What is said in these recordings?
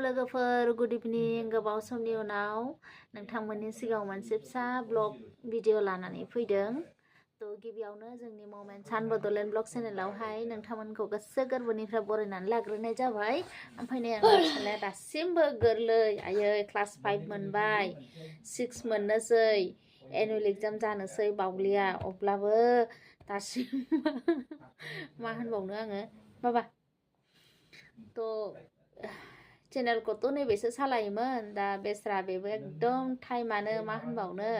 लोगोफोर गुड इभिनिं गोबाव समनि उनाव नोंथांमोननि सिगाङाव मोनसे फिसा ब्लग भिडिअ लानानै फैदों थ' गिबियावनो जोंनि ममेन्ट सान बड'लेण्ड ब्लग चेनेलावहाय नोंथांमोनखौ गोसो गोरबोनिफ्राय बरायनानै लाग्रोनाय जाबाय ओमफ्राय नै आंनि फिसालाया दासिमबो गोरलै आयै क्लास 5 मोनबाय 6 मोननोसै एनुवेल एग्जाम जानोसै बावलिया अब्लाबो दासिमबो मा होनबावनो आङो बाबा थ' चेनेलखौथ' नैबेसो सालायोमोन दा बेस्रा बेबो एकदम टाइमानो मा होनबावनो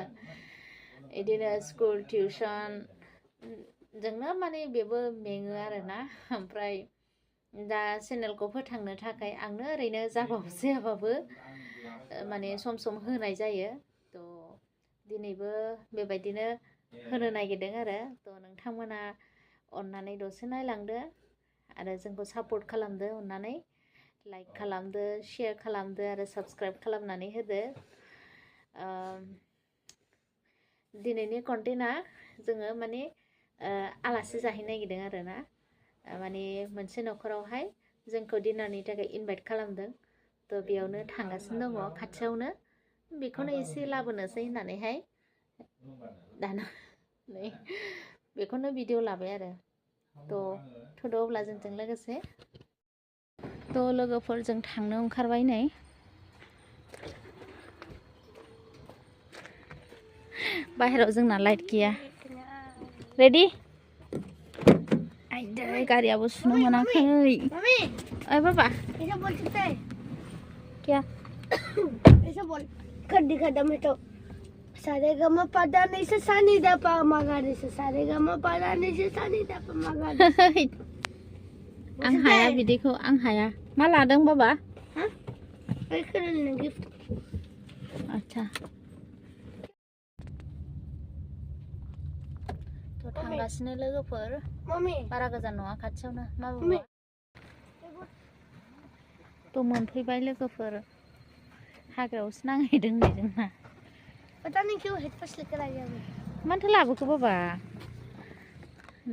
बिदिनो स्कुल टिउसन जोंनो माने बेबो मेङो आरोना ओमफ्राय दा चेनेलखौ फोथांनो थाखाय आंनो ओरैनो जायाबाबो माने सम सम होनाय जायो थ' दिनैबो बेबायदिनो होनो नागिरदों आरो थ' नोंथांमोना अननानै दसे नायलांदो आरो जोंखौ सापर्ट खालामदो अननानै लाइक खालामदो शेयार खालामदो आरो साबस्क्राइब खालामनानै होदो दिनैनि कन्टेन्टआ जोङो माने आलासि जाहैनो नागिरदों आरोना माने मोनसे न'खरावहाय जोंखौ डिनारनि थाखाय इनभाइट खालामदों थ' बेयावनो थांगासिनो दङ खाथियावनो बेखौनो एसे लाबोनोसै होननानैहाय दाना नै बेखौनो भिडिअ लाबाय आरो थ' अब्ला जोंजों लोगोसे थ' लोगोफोरजों थांनो ओंखारबाय नै बाहेरायाव जोंना लाइट गैया रेडि आइदै गारियाबो सुनो मोनाखै ओइ बाबा क्या ऐसा बोल खड्डी खड्डा में तो सारे गमा पदा नहीं से सानी दा पा मगाने से सारे गमा पदा नहीं से सानी दा पा मगाने आं हाया बिदिखौ आं हाया मा लादों बाबा हां ओइ खोनानो गिफ्ट आच्छा थ' थांगासिनो लोगोफोर मम्मी बारा गोजान नङा खाथियावनो मा बाबा थ' मोनफैबाय लोगोफोर हाग्रायावसो नांहैदों नै जोंना पता नहीं क्यों हेडफोन्स लेकर आई है मानोथो लाबोखो बाबा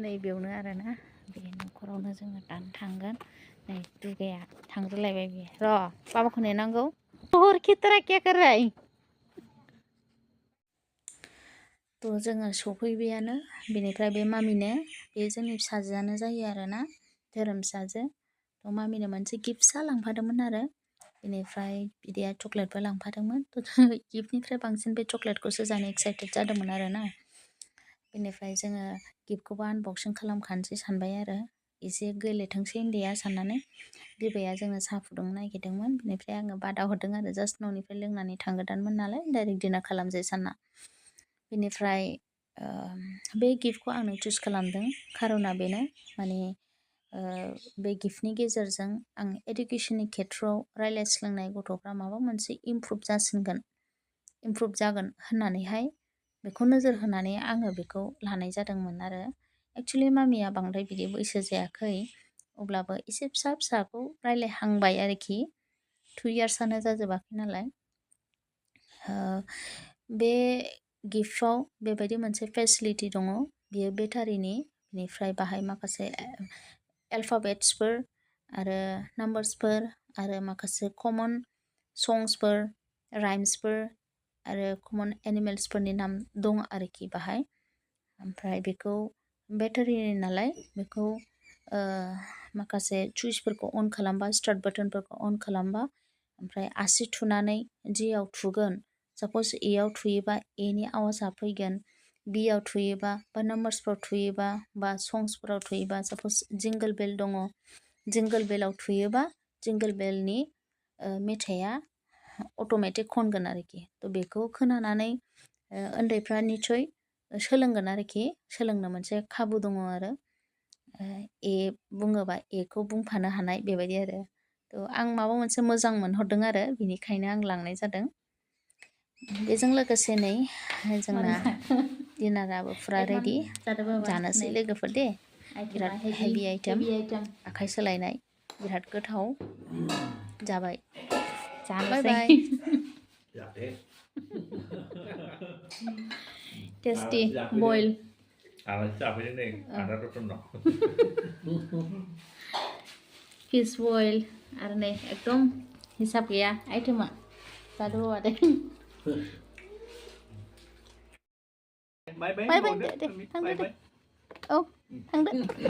नैबेयावनो आरोना बे न'खरावनो जोङो दानो थांगोन नै दुर्गाया थांग्रोलायबाय बियो र' बाबाखौ नेनांगौ और कितना क्या कर रहा है थ' जोङो सफैबायानो बेनिफ्राय बे मामिनो बे जोंनि फिसाजोआनो जायो आरोना धोरोम फिसाजो थ' मामिनो मोनसे गिफ्ट फिसा लांफादोंमोन आरो बेनिफ्राय बिदाया चक्लेटबो लांफादोंमोन गिफ्टनिफ्राय बांसिन बे चक्लेटखौसो जानो एक्साइटेड जादोंमोन आरोना बेनिफ्राय जोङो गिफ्टखौबो आनबक्सिं खालामखानोसै सानबाय आरो एसे गेलेथोंसै उन्दैया साननानै बिबाया जोंनो साहा फुदुंनो नागिरदोंमोन बेनिफ्राय आङो बादा हरदों आरो जास्ट न'निफ्राय लोंनानै थांगोदानमोन नालाय डाइरेक्ट डिनार खालामसै सानना बेनिफ्राय बे गिफ्टखौ आंनो चुज खालामदों खार'ना बेनो माने बे गिफ्टनि गेजेरजों आं एडुकेसननि खेथ्रआव रायज्लाय सोलोंनाय गथ'फ्रा माबा मोनसे इमप्रुभ जागोन होननानैहाय बेखौ नोजोर होनानै आङो बेखौ लानाय जादोंमोन आरो एक्सुवेलि मामिया बांद्राय बिदि बैसो जायाखै अब्लाबो एसे फिसा फिसाखौ रायज्लायहांबाय आरोखि 2 इयार्सआनो जाजोबाखै नालाय बे गिफ्टआव बेबायदि मोनसे फेसिलिटि दङ बियो बेटारिनि बेनिफ्राय बाहाय माखासे एल्फाबेट्सफोर आरो नाम्बार्सफोर आरो माखासे कमन संसफोर राइम्सफोर आरो कमन एनिमेल्सफोरनि नाम दं आरोखि बाहाय ओमफ्राय बेखौ बेटारिनि नालाय बेखौ माखासे सुइचफोरखौ अन खालामबा स्टार्ट बाटनफोरखौ अन खालामबा ओमफ्राय आसि थुनानै जियाव थुगोन साप'ज एआव थुयोबा एनि आवाजआ फैगोन बिआव थुयोबा बा नाम्बार्सफ्राव थुयोबा बा संसफोराव थुयोबा साप'ज जिंगल बेल दङ जिंगल बेलाव थुयोबा जिंगल बेलनि मेथाइआ अट'मेटिक खनगोन आरोखि थ' बेखौ खोनानानै उन्दैफ्रा निसय सोलोंगोन आरोखि सोलोंनो मोनसे खाबु दङ आरो ए बुङोबा एखौ बुंफानो हानाय बेबायदि आरो थ' आं माबा मोनसे मोजां मोनहरदों आरो बेनिखायनो आं लांनाय जादों बेजों लोगोसे नै जोंना डिनाराबो फुरा रेडि जानोसै लोगोफोर दे बिराद हेभि आइटेम आखाइ सोलायनाय बिराद गोथाव जाबाय बाय बाय टेस्टी बयल फिश बयल आरो नै एकदम हिसाब गैया आइटेमा जादुआ दे Bye bye. Bye bye, Ngồi để, nữa. thằng Bye đưa bye. đi. Ô thằng đưa